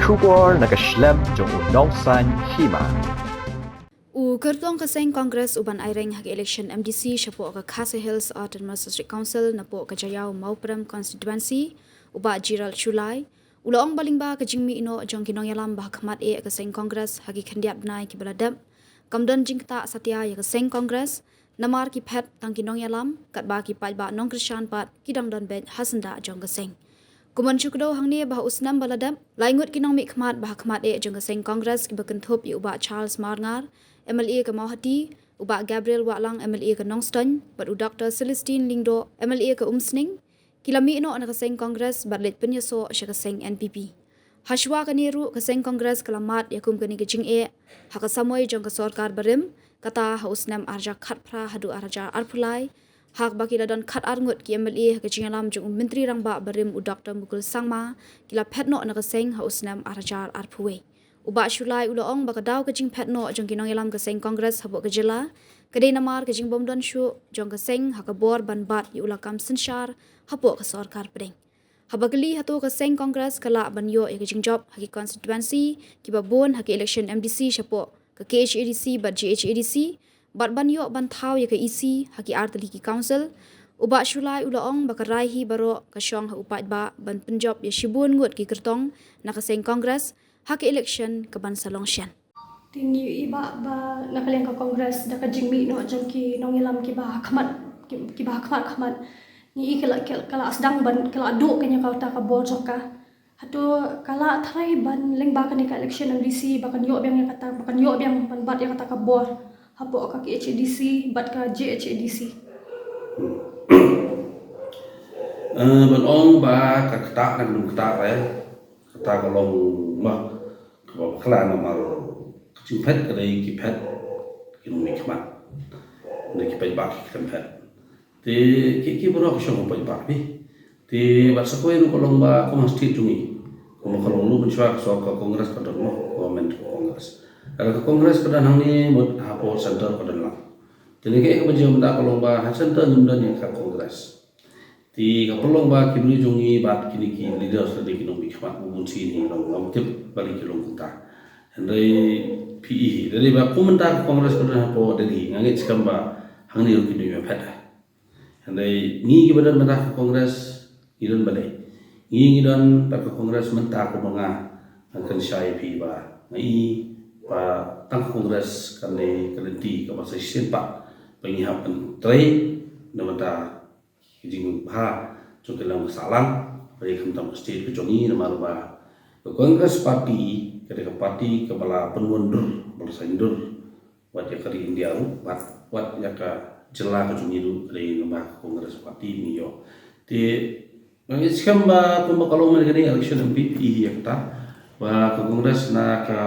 Shubor nakaslem jong unongsan hima. Kertong kaseng Kongres uban aireng hak election MDC syapo ke Khasi Hills Autonomous District Council napo ke Jayau Mauprem constituency uba Jiral Chulai ulong balingba ke jingmi ino jong kinong yalam bah khmat kaseng Kongres hagi khendiat bnai ki baladap kamdan jingta satya ya kaseng Kongres namar ki phet tang kinong yalam kat ba ki ba nong krishan pat kidang don ben hasanda jong kaseng Kuman chukdo hangni bah usnam baladap laingut kinong mi khmat bah khmat jong kaseng Kongres ki bakentup yu uba Charles Marngar MLA ke Mauhati, uba Gabriel Waklang MLA ke Nongston, batu Dr. Celestine Lingdo MLA ke Umsning, kilami ino anak keseng Kongres batlet penyeso sya keseng NPP. Hashwa kaniru keseng Kongres kelamat yakum kani kejing haka samoy jong ke sorkar berim, kata hausnam arja khat pra hadu arja arpulai, hak baki ladon khat arngut ki MLA ke jingalam jong menteri rangba berim u Dr. Mukul Sangma, kila petno anak keseng hausnam arja arpuwe. Uba Shulai uloong bakadaw kajing petno jong kinong ilam kaseng Kongres habok kejela, kadai namar kajing bomdon syu jong kaseng hakabor banbat yu ulakam sensyar habok kesorkar pedeng. Habagli hatu kaseng Kongres kala banyo ya kajing job haki konstituensi kibabun haki election MDC syapo ke KHADC bat GHADC bat banyo bantau ya ke EC haki artali ki council. Uba Shulai uloong bakaraihi baro kasyong ha upat ba ban penjob ya shibun ngut ki kertong na kaseng Kongres hak election ke Bangsa Longshan. Tinggi iba ba nakaliang ka Kongres da ka jingmi no jang ki nong ilam ki ba khmat ni kala asdang ban kala adu kanya ka ta ka bor ka hatu kala thai ban leng ba ka ni ka election MDC bakan yo biang kata bakan yo biang ban bat ya kata ka bor hapo ka HDC bat ka JHDC ban ong ba ka kata nak dum kata kata kalong ba khla nomor kecil pet kadai ki pet kinong mi khmat ne ki pai ba ki pet te ki boro ko shong pai ba ni te ba sa ko ru kalong ba ko masti tungi ko mo kalong lu benchwa so ka Kongres ka mo government Kongres ala ka Kongres ka dan ni mot hapo center ka dan la te ne ke ba jom da kalong ba ha center nyum dan ka Kongres ti ka pelong ba ki bri jungi bat kini ki leaders de kinong mi khmat bun si ni long tip balik kilong kita andai PE dari ba komentar Kongres kada po dari ngangit skamba hangni ro kini me phata andai ni ki badan mata Kongres idan balai ni dan pa Kongres menta ko mga angkan syai pi ba ngai pa tang Kongres kale kalenti ka masa simpa pengihapan trai namata kijing ha cokelang salang bagi kentam state ke jongi nama ba Kongres parti ketika parti kepala penundur bersandur wat ya kari India wat ya ka jela ke jongi du dari nama Kongres parti ni yo ti ngi skamba pembakalong mengenai election MPP ya kata ba ke Kongres na ka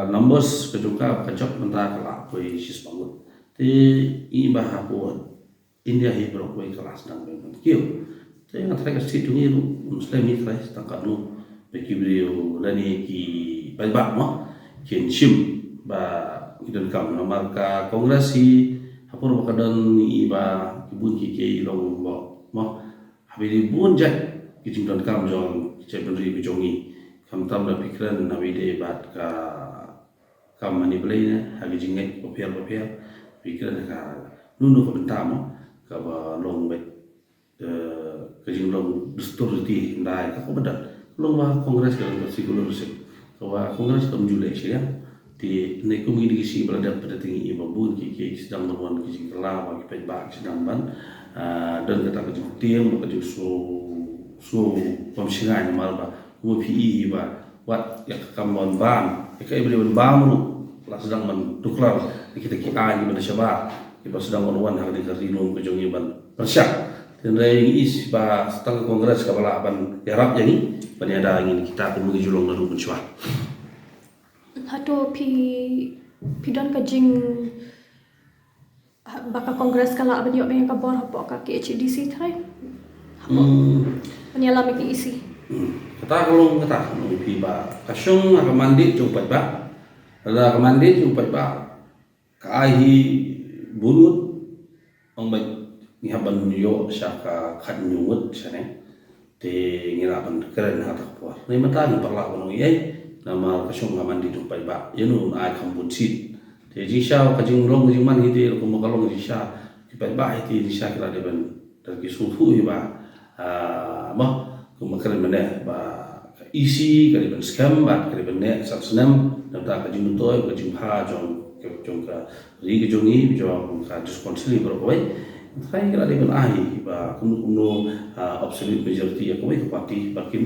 numbers ke juga kacok mentah kala koi sis bangun ti i bah buat India hi bro koi kelas nang ben kio te ngat ka situ ni muslim ni kelas tangkat nu beki beliau lani ki baik mo kin shim ba idan kam nomor ka Kongres hi hapur bakadan ni ba kibun ki ke long mo habili bun jat kijing don kam jong chebri bi jongi kam tam da pikran na wide bat ka kam mani blai hagi jinget opial pikran ka nunu ko bentamo ka ba long bet kajing long dustur ti ndai ka ko bedat long ba Kongres ka sigulur sik ka ba Kongres ka mjule sia ti ne komunikasi berada pada tinggi ibabun ki sedang berwan ki kala ba ki ba sedang ban dan kata ka tiang ba ka so pamsinga ni mal ba mo PE ba wat ya kamon ban ka ibri ban mu la sedang man tuklar kita ki ani ba syaba kita sedang berwan hal di karino ke jongi ban persyak dan is ba setang Kongres kepala ban yarap yani paniada ingin kita perlu julung lalu mencuat hatu pidon kajing baka Kongres kala banyo bang ka bor hapo ka KHDC thai penyalam ki isi kata kalau kata pi ba kasyong ka mandi cupat ba ada ka mandi cupat ba kai bunut ang ba ngihaban yo syaka khat nyungut sane te ngiraban keren hatak po ni mata ni parla kono ye nama kasong ngaman di tumpai ba yenu ai khambun sit te ji sha ka jing long jing man hi te ko mo kalong ji sha ki pai ba hi ti ji sha kala de ban dar ki su thu hi ba ma ko makran mane ba isi ka de ban scam ba ka de ban ne sat snam da ta ka jing to ka jing ha jong ka ri ka jong ni jong ka responsibility bro koi sai kala de ban ai ba kuno absolute majority ya koi parti bakin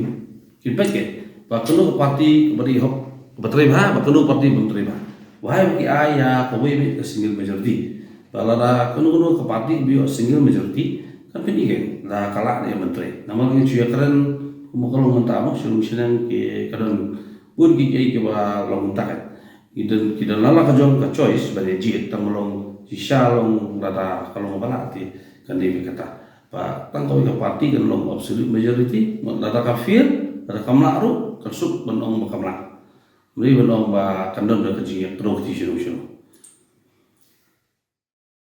kin pakai bakunu parti beri hok berterima bakunu parti berterima wahai bagi ayah kau ini single majority balada kunu ke parti bio single majority kan ini kan lah kalah dia menteri nama lagi cuy keren kalau mentah selalu senang ke kadang pun ke ba long tak kita lala kajong ke choice bagi jit tamalong sisalong rada kalau balati kan dia kata pak tangkau ke parti kan long absolute majority rada kafir rada kamlaru tersuk benong bakamla. Meri benong ba kandon da kaji produkti sinu.